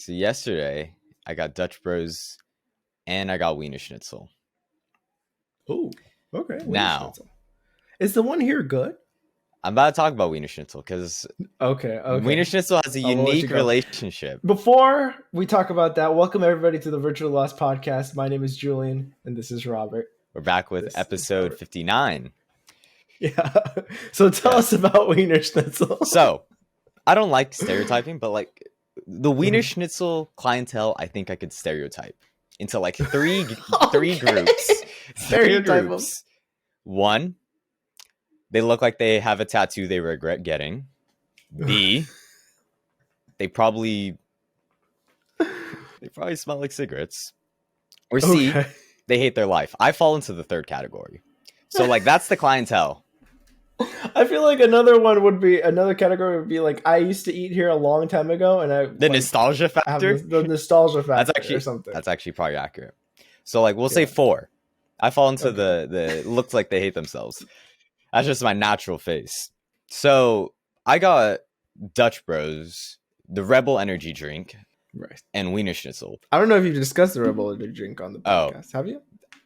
So yesterday, I got Dutch Bros and I got Wienerschnitzel. Oh, okay. Now, Is the one here good? I'm about to talk about Wienerschnitzel because Okay. Wienerschnitzel has a I'll let you unique go. relationship. Before we talk about that, welcome everybody to the Virtually Lost podcast. My name is Julian, and this is Robert. We're back with This is episode Robert. 59. Yeah. So tell us about Wienerschnitzel. So, I don't like stereotyping, but like the Wienerschnitzel clientele, I think I could stereotype into like three groups. Stereotype them. One, they look like they have a tattoo they regret getting. B, they probably smell like cigarettes. Or C, they hate their life. I fall into the third category. So like that's the clientele. I feel like another category would be like, I used to eat here a long time ago, and nostalgia factor. The nostalgia factor or something. That's actually probably accurate. So like we'll say 4. I fall into the looks like they hate themselves. That's just my natural face. So I got Dutch Bros, the Rebel energy drink, right, and Wienerschnitzel. I don't know if you've discussed the Rebel energy drink on the podcast. Have you?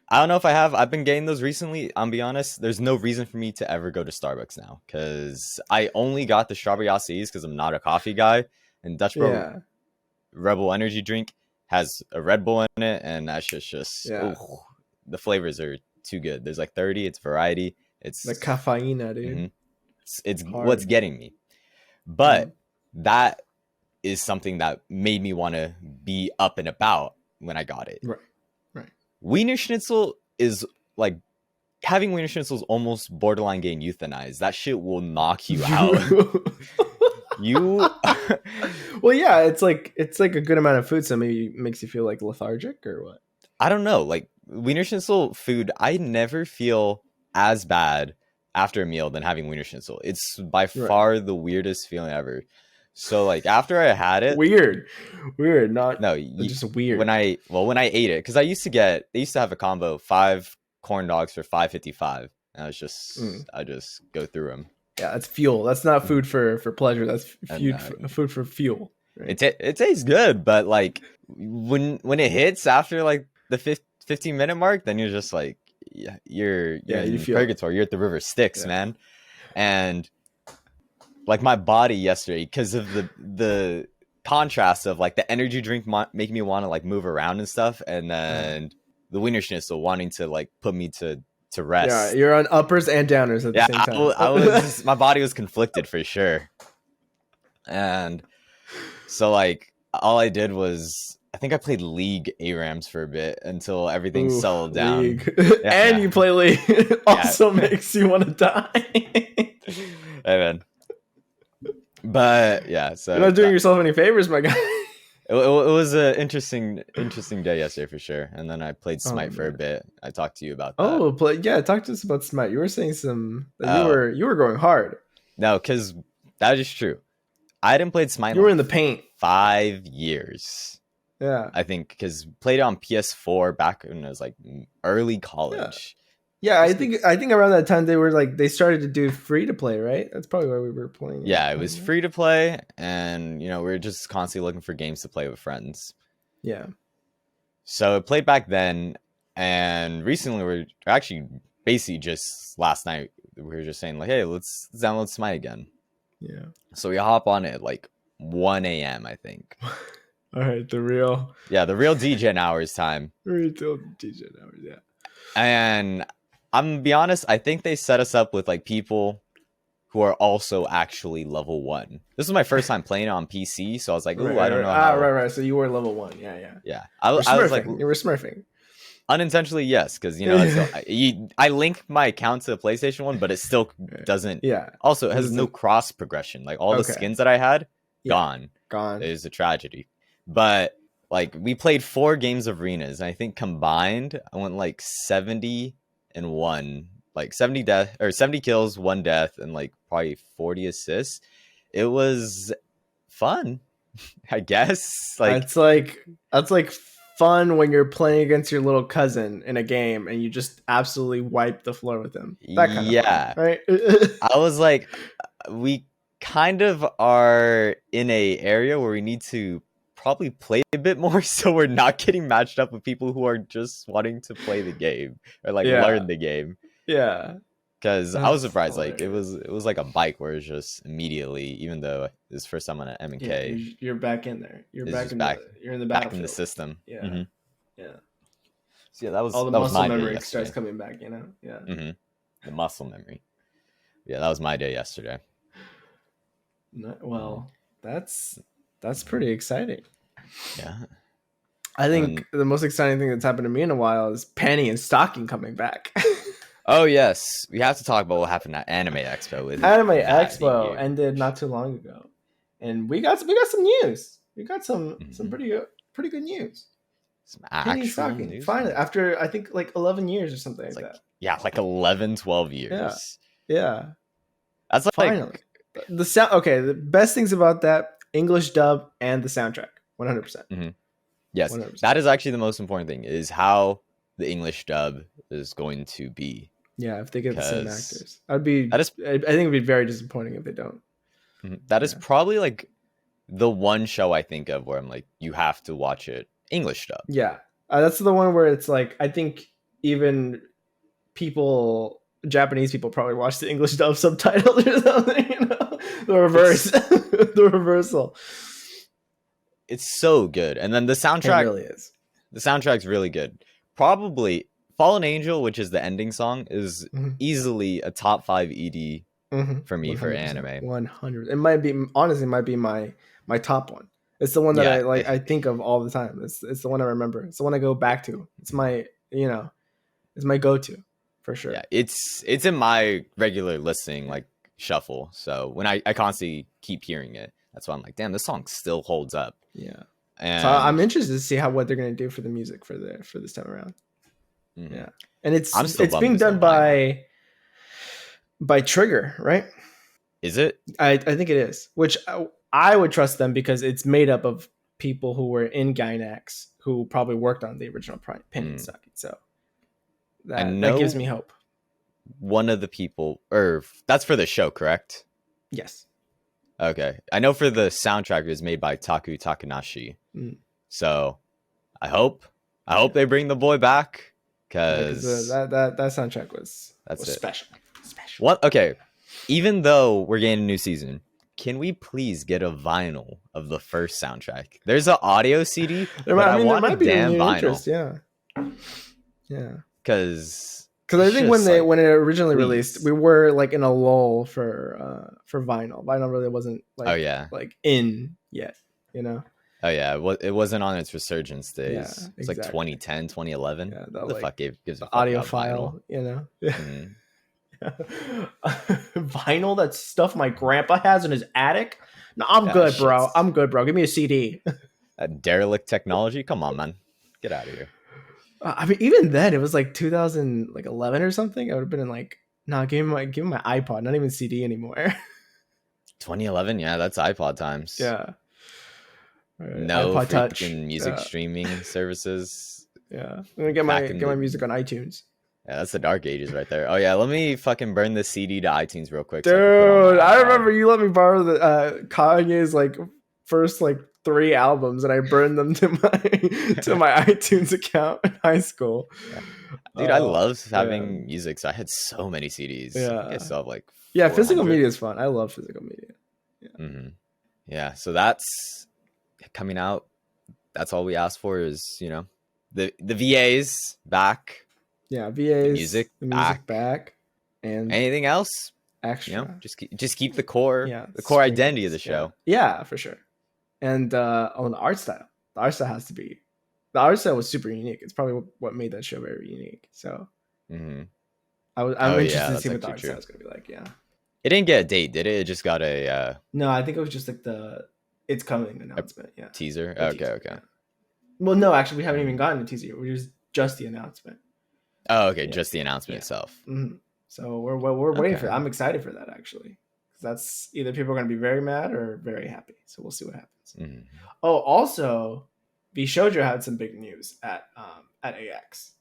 I don't know if I have. I've been getting those recently. I'll be honest. There's no reason for me to ever go to Starbucks now because I only got the strawberry ICEs because I'm not a coffee guy. And Dutch Bro Rebel energy drink has a Red Bull in it, and that's just the flavors are too good. There's like 30. It's variety. It's the caffeine, dude. Mm-hmm. It's what's getting me. But that is something that made me want to be up and about when I got it. Right. Wienerschnitzel is like having Wienerschnitzel is almost borderline getting euthanized. That shit will knock you out. Well, yeah, it's like a good amount of food, so maybe it makes you feel like lethargic or what? I don't know. Like Wienerschnitzel food, I never feel as bad after a meal than having Wienerschnitzel. It's by far the weirdest feeling ever. So like after I had it, weird, just weird. When I ate it, because they used to have a combo 5 corn dogs for $5.55, and I was just I just go through them. Yeah, that's fuel. That's not food for pleasure. That's food for fuel. Right? It tastes good, but like when it hits after like the 15-minute mark, then you're just like you're in purgatory. You're at the river Styx, man, and. Like my body yesterday, because of the contrast of like the energy drink making me want to like move around and stuff, and then the Wienerschnitzel wanting to like put me to rest. Yeah, you're on uppers and downers at the same time. I was my body was conflicted for sure. And so like all I did was I think I played League ARAMs for a bit until everything settled down. And you play League also makes you want to die. Hey man. But yeah, so you're not doing yourself any favors, my guy. It was an interesting day yesterday for sure. And then I played Smite for a bit. I talked to you about that. Talk to us about Smite. You were saying you were going hard. No, because that is true. I hadn't played Smite. You were in the paint 5 years. Yeah, I think because played it on PS4 back when I was like early college. Yeah, I think around that time they started to do free to play, right? That's probably why we were playing. Yeah, it was free to play, and we were just constantly looking for games to play with friends. Yeah. So I played back then, and recently we're actually basically just last night we were just saying like, hey, let's download Smite again. Yeah. So we hop on it at like 1 a.m. I think. All right, the real DGen hours time. Real DGen hours, yeah. And I'm gonna be honest, I think they set us up with like people who are also actually level 1. This was my first time playing it on PC, so I was like, ooh, I don't know how. Right. So you were level 1, yeah. I was like, you were smurfing. Unintentionally, yes, because I link my account to the PlayStation 1, but it still doesn't. Yeah. Also, it has no cross progression. Like all the skins that I had, gone. It is a tragedy. But like we played 4 games of arenas, and I think combined I went like 70 and 1, like 70 kills, 1 death, and like probably 40 assists. It was fun, I guess. Like that's like fun when you're playing against your little cousin in a game and you just absolutely wipe the floor with him. That kind of fun, right? I was like, we kind of are in a area where we need to probably play a bit more, so we're not getting matched up with people who are just wanting to play the game or like learn the game. Yeah. Because I was surprised, like it was like a bike where it's just immediately, even though it's first time on an M&K, you're back in there. You're back in you're in the back in the system. Yeah, yeah. So yeah, that was all the that muscle was my memory day starts coming back. You know, yeah. The muscle memory. Yeah, that was my day yesterday. Well, that's pretty exciting. Yeah. I think the most exciting thing that's happened to me in a while is Panty and Stocking coming back. Oh yes, we have to talk about what happened at Anime Expo. Anime Expo ended not too long ago, and we got some news. We got some pretty good news. Some actual news. Finally, after I think like 11 years or something like that. Yeah, like 11, 12 years. Yeah. That's like finally the sound. Okay, the best things about that English dub and the soundtrack, 100%. Yes, 100%. That is actually the most important thing. Is how the English dub is going to be. Yeah, if they get the same actors, I think it'd be very disappointing if they don't. That is probably like the one show I think of where I'm like, you have to watch it English dub. Yeah, that's the one where it's like, I think even Japanese people probably watch the English dub subtitles or something. You know, the reverse, the reversal. It's so good, and then the soundtrack really is. The soundtrack's really good. Probably Fallen Angel, which is the ending song, is easily a top 5 ED for me for anime. 100. It might be my top one. It's the one that I think of all the time. It's the one I remember. It's the one I go back to. It's my it's my go-to for sure. Yeah, it's in my regular listening like shuffle. So when I constantly keep hearing it, that's why I'm like, damn, this song still holds up. Yeah. And so I'm interested to see what they're gonna do for the music for this time around. Yeah, and it's being done by Trigger, right? Is it? I think it is, which I would trust them because it's made up of people who were in Gainax who probably worked on the original Panty Stocking. So that gives me hope. One of the people, or that's for the show, correct? Yes. Okay, I know for the soundtrack it was made by Taku Takanashi. So I hope they bring the boy back. Because that soundtrack was special. What? Okay, even though we're getting a new season, can we please get a vinyl of the first soundtrack? There's an audio CD, but I want a damn vinyl. Yeah. Because I think when it originally released, we were like in a lull for vinyl. Vinyl really wasn't like in yet, you know. Oh yeah, it wasn't on its resurgence days. Yeah, it's like 2010, 2011. Yeah, the fuck gives a fuck audio file, you know? Vinyl, that stuff my grandpa has in his attic. No, I'm good, bro. I'm good, bro. Give me a CD. That derelict technology. Come on, man. Get out of here. I mean, even then, it was like 2011 or something. I would have been in like, give me my iPod. Not even CD anymore. 2011, yeah, that's iPod times. Yeah. No freaking music streaming services. Yeah, I'm gonna get my music on iTunes. Yeah, that's the dark ages right there. Oh yeah, let me fucking burn this CD to iTunes real quick. Dude, I remember you let me borrow the Kanye's like first like 3 albums, and I burned them to my iTunes account in high school. Yeah. Dude, I love having music. So I had so many CDs. Yeah, I still have like physical media is fun. I love physical media. Yeah. Yeah. So that's coming out. That's all we asked for is, the VAs back. Yeah, VAs, the music back, and anything else extra. Just keep the core, the core identity of the show. Yeah, for sure. And on the art style, has to be. The art style was super unique. It's probably what made that show very unique. So, I'm interested to see what the art style is going to be like. Yeah, it didn't get a date, did it? It just got a. No, I think it was just like it's coming announcement. Yeah, teaser. Okay. Yeah. Well, no, actually, we haven't even gotten a teaser. We're just the announcement. Oh, okay, just the announcement itself. So we're waiting for. I'm excited for that actually, because that's either people are going to be very mad or very happy. So we'll see what happens. Oh, also, VShojo had some big news at AX.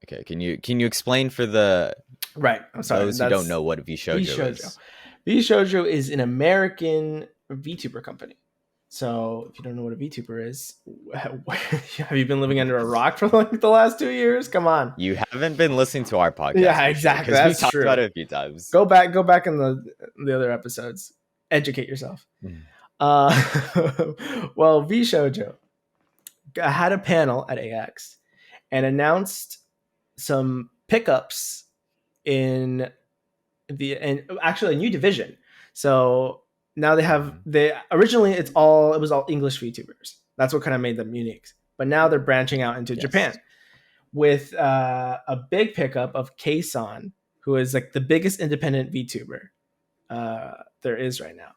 Okay, can you explain for the I'm sorry, those who don't know what VShojo is? VShojo is an American VTuber company. So if you don't know what a VTuber is, have you been living under a rock for like the last 2 years? Come on. You haven't been listening to our podcast. Yeah, exactly. Because we've talked about it a few times. Go back in the other episodes. Educate yourself. Well, VShojo had a panel at AX and announced some pickups in actually a new division. So now originally it was all English VTubers. That's what kind of made them unique. But now they're branching out into Japan with a big pickup of KSON, who is like the biggest independent VTuber there is right now,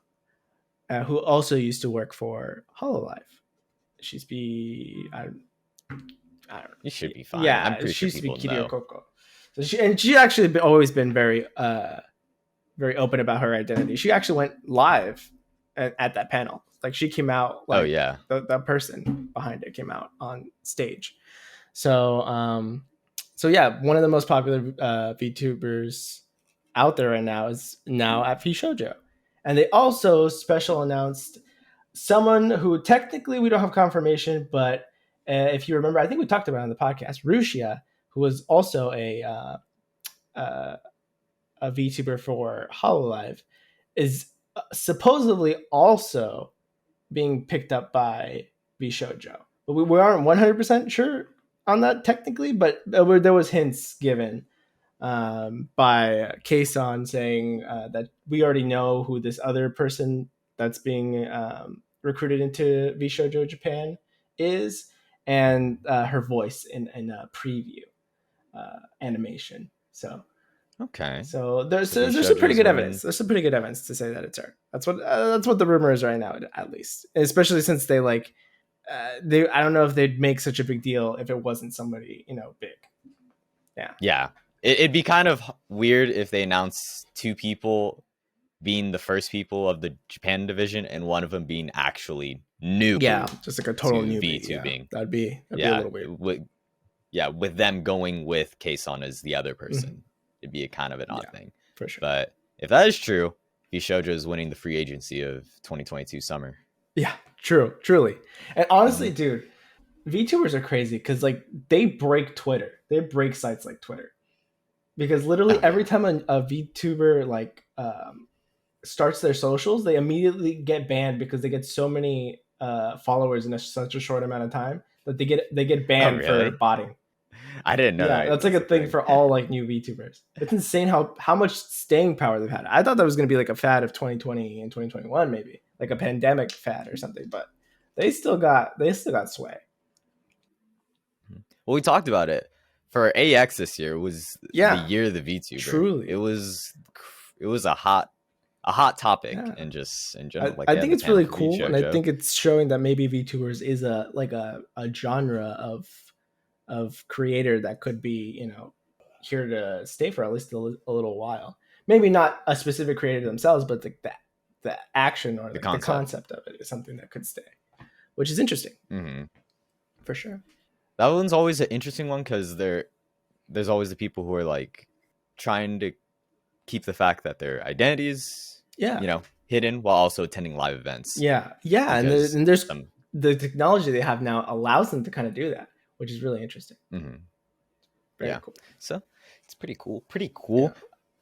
who also used to work for HoloLive. You should be fine. Yeah, I'm pretty she sure used to be people know. Coco. So she actually always been very very open about her identity. She actually went live at that panel. Like she came out. Like, oh yeah, that person behind it came out on stage. So yeah, one of the most popular VTubers out there right now is now at VShojo, and they also special announced someone who technically we don't have confirmation, but if you remember, I think we talked about it on the podcast, Rushia, who was also a VTuber for HoloLive, is supposedly also being picked up by VShojo. But we aren't 100% sure on that technically, but there was hints given by KSON saying that we already know who this other person that's being recruited into VShojo Japan is, and her voice in a preview animation. So okay. So there's some pretty good evidence. There's some pretty good evidence to say that it's her. That's what the rumor is right now, at least. Especially since they I don't know if they'd make such a big deal if it wasn't somebody big. Yeah. Yeah. It'd be kind of weird if they announced two people being the first people of the Japan division and one of them being actually new. Yeah, just like a total newbie. VTubing. Yeah. That'd be a little weird. With them going with KSON as the other person. Mm-hmm. It'd be a kind of an odd thing. For sure. But if that is true, VShojo is winning the free agency of 2022 summer. Yeah, truly. And honestly, dude, VTubers are crazy because like they break Twitter. They break sites like Twitter. Because literally every time a VTuber starts their socials, they immediately get banned because they get so many followers in such a short amount of time that they get banned for botting. I didn't know that. That's like a thing for all like new VTubers. It's insane how much staying power they've had. I thought that was going to be like a fad of 2020 and 2021, maybe like a pandemic fad or something. But they still got sway. Well, we talked about it for AX this year. Was the year of the VTuber. Truly, it was a hot topic and just in general. I think it's really cool, and I think it's showing that maybe VTubers is a genre of creator that could be here to stay for at least a little while. Maybe not a specific creator themselves, but the action or the concept of it is something that could stay, which is interesting. Mm-hmm. For sure. That one's always an interesting one because there's always the people who are like trying to keep the fact that their identities hidden while also attending live events. Yeah and there's the technology they have now allows them to kind of do that, which is really interesting. Mm-hmm. Very cool. So it's pretty cool. Yeah.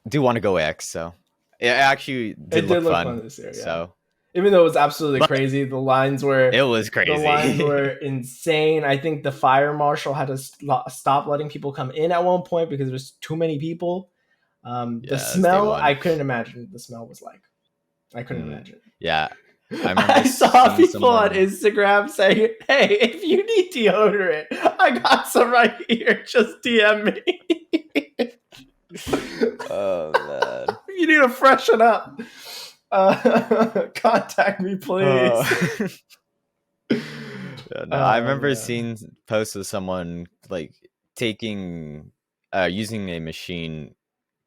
Do want to go X, so it actually did look fun this year. Yeah. So even though it was absolutely crazy, it was crazy. The lines were insane. I think the fire marshal had to stop letting people come in at one point because there's too many people. The smell, I couldn't imagine what the smell was like. I couldn't imagine. Yeah. I saw people on Instagram saying, "Hey, if you need deodorant, I got some right here. Just DM me." Oh man! If you need to freshen up, contact me, please. I remember seeing posts of someone like taking, using a machine,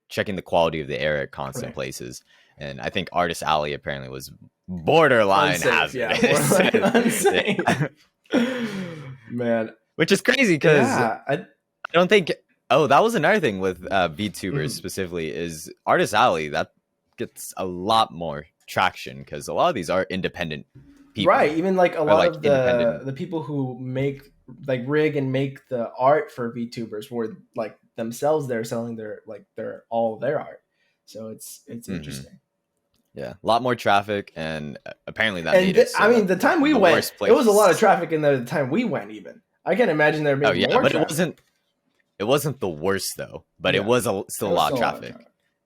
checking the quality of the air at constant places. And I think Artist Alley apparently was borderline hazardous. Yeah, insane. Man. Which is crazy because I don't think... Oh, that was another thing with VTubers specifically is Artist Alley. That gets a lot more traction because a lot of these are independent people. Right. Even like a lot of the people who make like rig and make the art for VTubers were like themselves they're selling their all their art. So it's interesting. Yeah, a lot more traffic, and apparently that made it. So I mean, the time we went, it was a lot of traffic in the time we went. Even I can't imagine there being more. But traffic. it wasn't the worst though. But it was still a lot of traffic.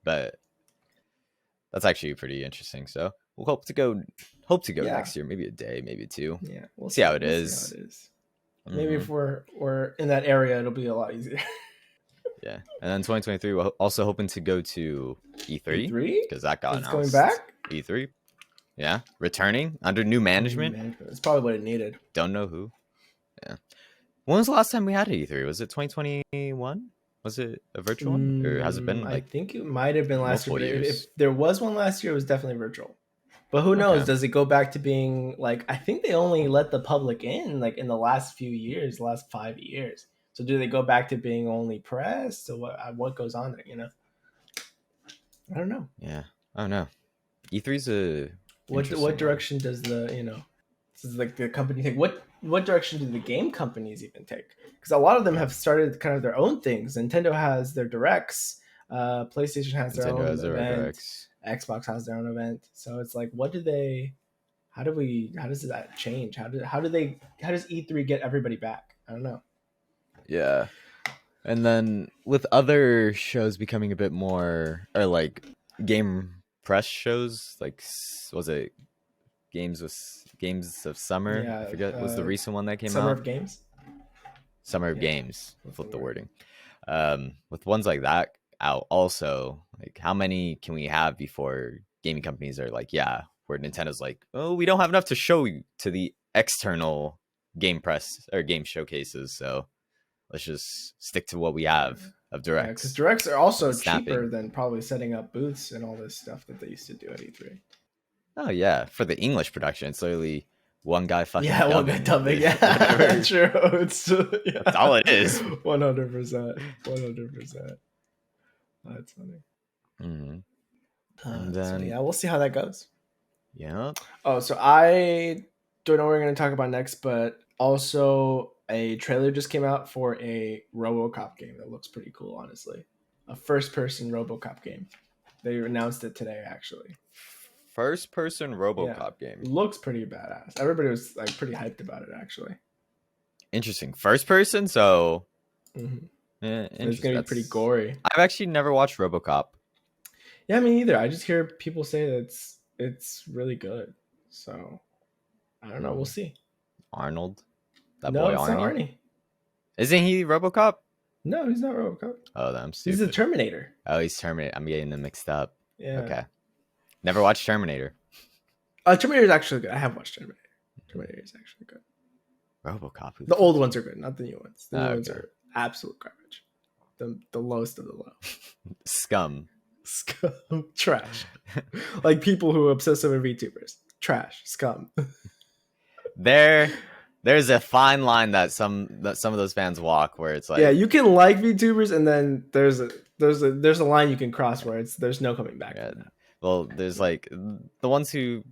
But that's actually pretty interesting. So we'll hope to go next year, maybe a day, maybe two. Yeah, we'll see how it is. Maybe if we're in that area, it'll be a lot easier. Yeah, and then 2023, we're also hoping to go to E3 because that got announced. Going back E3, yeah, returning under new management. It's probably what it needed. Don't know who. Yeah, when was the last time we had an E3? Was it 2021? Was it a virtual one, or has it been? I think it might have been last year. If there was one last year, it was definitely virtual. But who knows? Does it go back to being like? I think they only let the public in like in the last few years, last 5 years. So do they go back to being only press? So what goes on there? You know, I don't know. Yeah, I don't know. E3's a what direction does the this is like the company take? What direction do the game companies even take? Because a lot of them have started kind of their own things. Nintendo has their directs. PlayStation has their own event. Xbox has their own event. So it's like, what do they? How does that change? How does E3 get everybody back? I don't know. Yeah. And then with other shows becoming a bit more, or like game press shows, like was it Games of Summer? Yeah, I forget. Was the recent one that came Summer out? of Games? Summer of Games. Flip the wording. With ones like that out also, like how many can we have before gaming companies are like, yeah, where Nintendo's like, oh, we don't have enough to show you to the external game press or game showcases, so let's just stick to what we have of directs. Because directs are also cheaper than probably setting up booths and all this stuff that they used to do at E3. Oh yeah, for the English production, it's literally one guy fucking one guy dubbing. Yeah, true. That's all it is. 100%. That's funny. Mm-hmm. And then so we'll see how that goes. Yeah. Oh, so I don't know what we're going to talk about next, but also a trailer just came out for a Robocop game that looks pretty cool, honestly. A first-person Robocop game. They announced it today, actually. First-person Robocop game. Looks pretty badass. Everybody was like pretty hyped about it, actually. Interesting. First-person, so... Mm-hmm. Yeah, it's going to be pretty gory. I've actually never watched Robocop. Yeah, me neither. I just hear people say that it's really good. So, I don't know. We'll see. Arnold? That boy Arnie? Not Arnie. Isn't he Robocop? No, he's not Robocop. Oh, I'm stupid. He's the Terminator. Oh, he's Terminator. I'm getting them mixed up. Yeah. Okay. Never watched Terminator. Terminator is actually good. I have watched Terminator. Terminator is actually good. Robocop. The old ones are good, not the new ones. The new ones are absolute garbage. The lowest of the low. Scum. Trash. Like people who are obsessed over VTubers. Trash. Scum. There's a fine line that some of those fans walk where it's like, yeah, you can like VTubers and then there's a line you can cross where there's no coming back. Yeah. Well, there's like the ones who,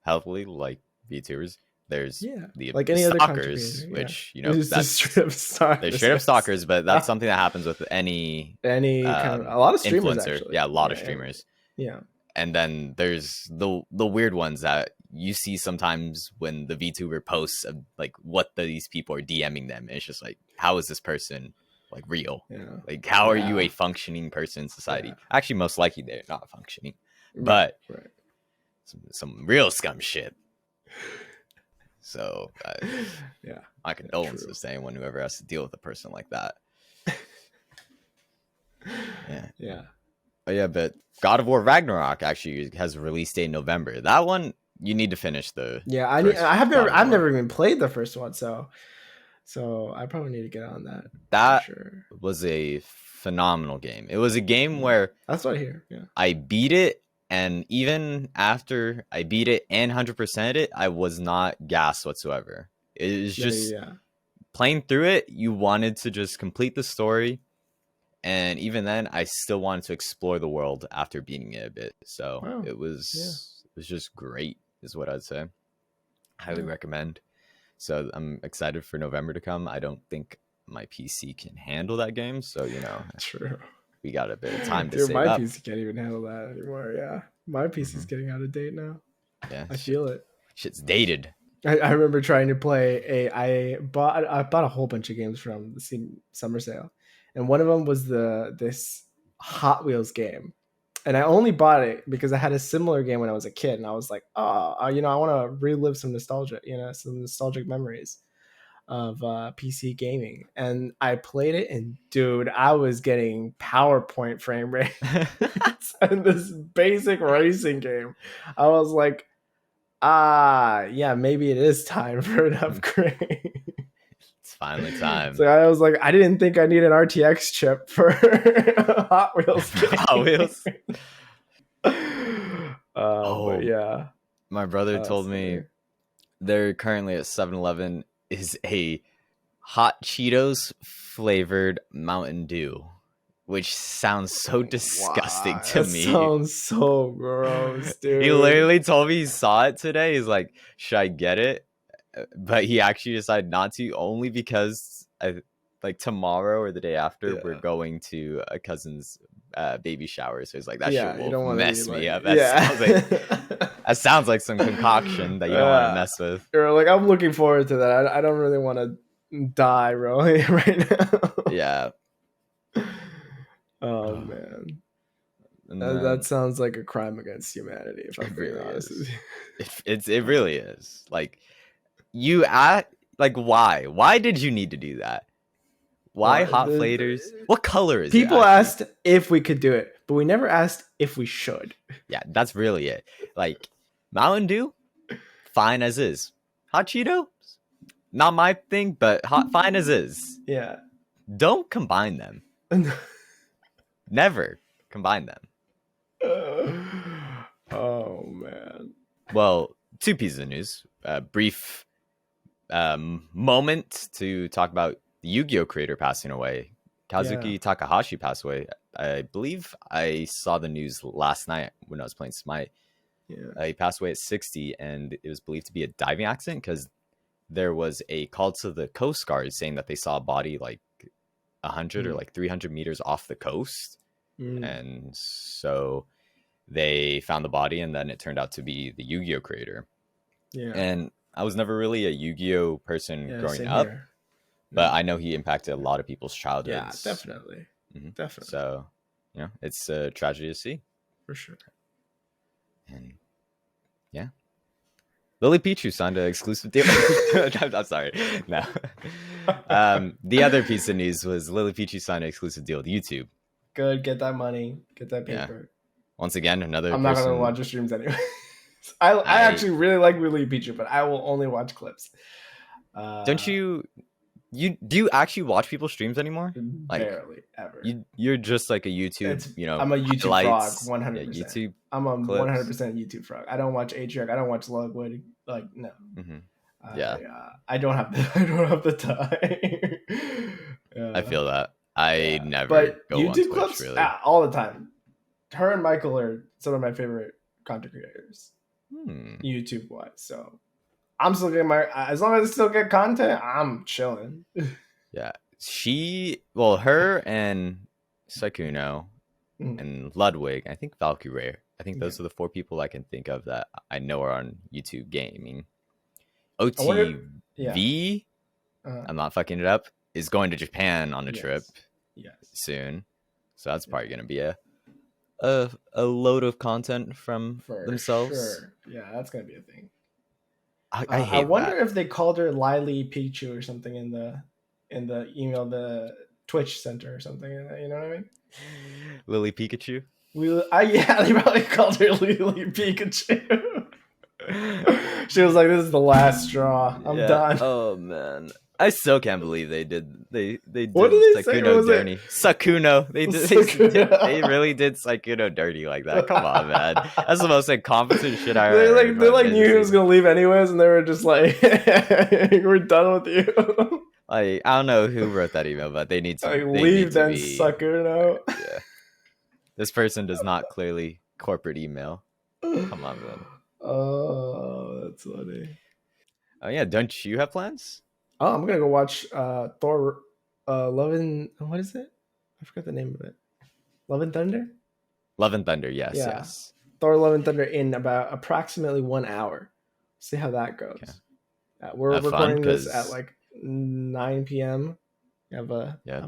healthily like VTubers. There's the like any stalkers, which that's straight up stalkers. They're straight up stalkers, but that's something that happens with any kind of a lot of streamers. Influencer. Actually. Yeah, a lot of streamers. Yeah. And then there's the weird ones that you see sometimes when the VTuber posts of like what these people are DMing them. And it's just like, how is this person like real? Yeah. Like, how are you a functioning person in society? Yeah. Actually, most likely they're not functioning, but some real scum shit. So, my condolences to anyone who ever has to deal with a person like that. Yeah. Oh yeah, but God of War Ragnarok actually has a release date in November. That one you need to finish the. Yeah, I've never even played the first one, so I probably need to get on that. That was a phenomenal game. It was a game where that's what I hear. Yeah, I beat it. And even after I beat it and 100%ed it, I was not gassed whatsoever. It was just playing through it. You wanted to just complete the story. And even then, I still wanted to explore the world after beating it a bit. So it was just great is what I'd say. Highly recommend. So I'm excited for November to come. I don't think my PC can handle that game, so True. We got a bit of time to save my up. PC can't even handle that anymore. Yeah, my PC's getting out of date now. Yeah, I feel it. Shit's dated. I remember trying to play I bought a whole bunch of games from the summer sale, and one of them was this Hot Wheels game, and I only bought it because I had a similar game when I was a kid, and I was like, I want to relive some nostalgia, some nostalgic memories of PC gaming, and I played it, and dude, I was getting PowerPoint frame rates in this basic racing game. I was like, yeah, maybe it is time for an upgrade. It's finally time. So I was like, I didn't think I need an RTX chip for Hot Wheels. Hot Wheels. But yeah, my brother told me there currently at 7-Eleven is a Hot Cheetos flavored Mountain Dew, which sounds so disgusting to me. Sounds so gross, dude. He literally told me he saw it today. He's like, should I get it? But he actually decided not to, only because tomorrow or the day after we're going to a cousin's baby shower. So he's like, that shit will mess me up. That sounds like some concoction that you don't want to mess with. You're like, I'm looking forward to that. I don't really want to die really right now. Yeah. Oh man. That sounds like a crime against humanity, if I'm being honest with you. It really is. Like, why did you need to do that? Why hot flavors? What color is it? People asked if we could do it, but we never asked if we should. Yeah, that's really it. Like, Mountain Dew, fine as is. Hot Cheetos, not my thing, but fine as is. Yeah. Don't combine them. Never combine them. Oh man. Well, 2 pieces of news. Brief moment to talk about the Yu-Gi-Oh creator passing away. Kazuki Takahashi passed away. I believe I saw the news last night when I was playing Smite. Yeah. He passed away at 60, and it was believed to be a diving accident because there was a call to the Coast Guard saying that they saw a body like 100 or like 300 meters off the coast. And so they found the body, and then it turned out to be the Yu-Gi-Oh creator. Yeah. And I was never really a Yu-Gi-Oh person growing up. Here. But I know he impacted a lot of people's childhoods. Yeah, definitely. Definitely. So, it's a tragedy to see. For sure. And, yeah. LilyPichu signed an exclusive deal. I'm sorry. No. The other piece of news was LilyPichu signed an exclusive deal with YouTube. Good. Get that money. Get that paper. Yeah. Once again, I'm not going to watch your streams anyway. I actually really like LilyPichu, but I will only watch clips. Don't you... do you actually watch people's streams anymore? Like, barely ever. You're just like a YouTube, I'm a YouTube frog, 100%. Yeah, YouTube. I'm a 100% YouTube frog. I don't watch Atriarch. I don't watch Lugwood. Like, no. I don't have the time. I feel that. I never but go YouTube on Twitch, clips really. All the time. Her and Michael are some of my favorite content creators, YouTube wise. So I'm still getting as long as I still get content, I'm chilling. Yeah. Her and Sakuno and Ludwig, I think Valkyrie. I think those are the 4 people I can think of that I know are on YouTube gaming. OTV, I'm not fucking it up, is going to Japan on a trip soon. So that's probably going to be a load of content from themselves. Sure. Yeah, that's going to be a thing. I wonder if they called her LilyPichu or something in the email, the Twitch center or something. You know what I mean? Lily Pikachu. They probably called her Lily Pikachu. She was like, "This is the last straw. I'm done." Oh man, I still can't believe they did. They did. What did they Sakuno say? dirty. Sakuno. They did. They really did Sakuno dirty like that. Come on, man. That's the most incompetent shit I ever heard. They knew he was gonna leave anyways, and they were just like, "We're done with you." I don't know who wrote that email, but they need to leave then, Sakuno. Yeah. This person does not clearly corporate email. Come on, man. Oh, that's funny. Oh yeah, don't you have plans? Oh, I'm gonna go watch Thor. Love and what is it? I forgot the name of it. Love and Thunder. Love and Thunder. Yes, Yeah. yes. Thor: Love and Thunder in about approximately 1 hour. See how that goes. Okay. We're recording this at like 9 p.m. We have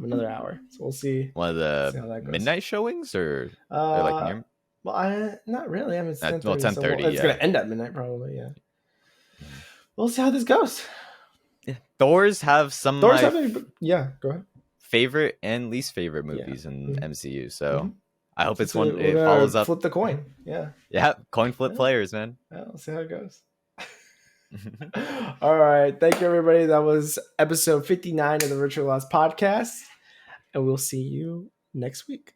another hour, so we'll see. One of the midnight showings, or like near? Well, not really. I mean, it's 10:30. Well, 10:30. So it's gonna end at midnight, probably. Yeah. We'll see how this goes. Yeah. Thor's have some. Yeah, go ahead. Favorite and least favorite movies in MCU. So I hope it's one. It follows up. Flip the coin. Yeah. Yeah, coin flip players, man. Yeah, we'll see how it goes. All right. Thank you, everybody. That was episode 59 of the Virtual Lost podcast. And we'll see you next week.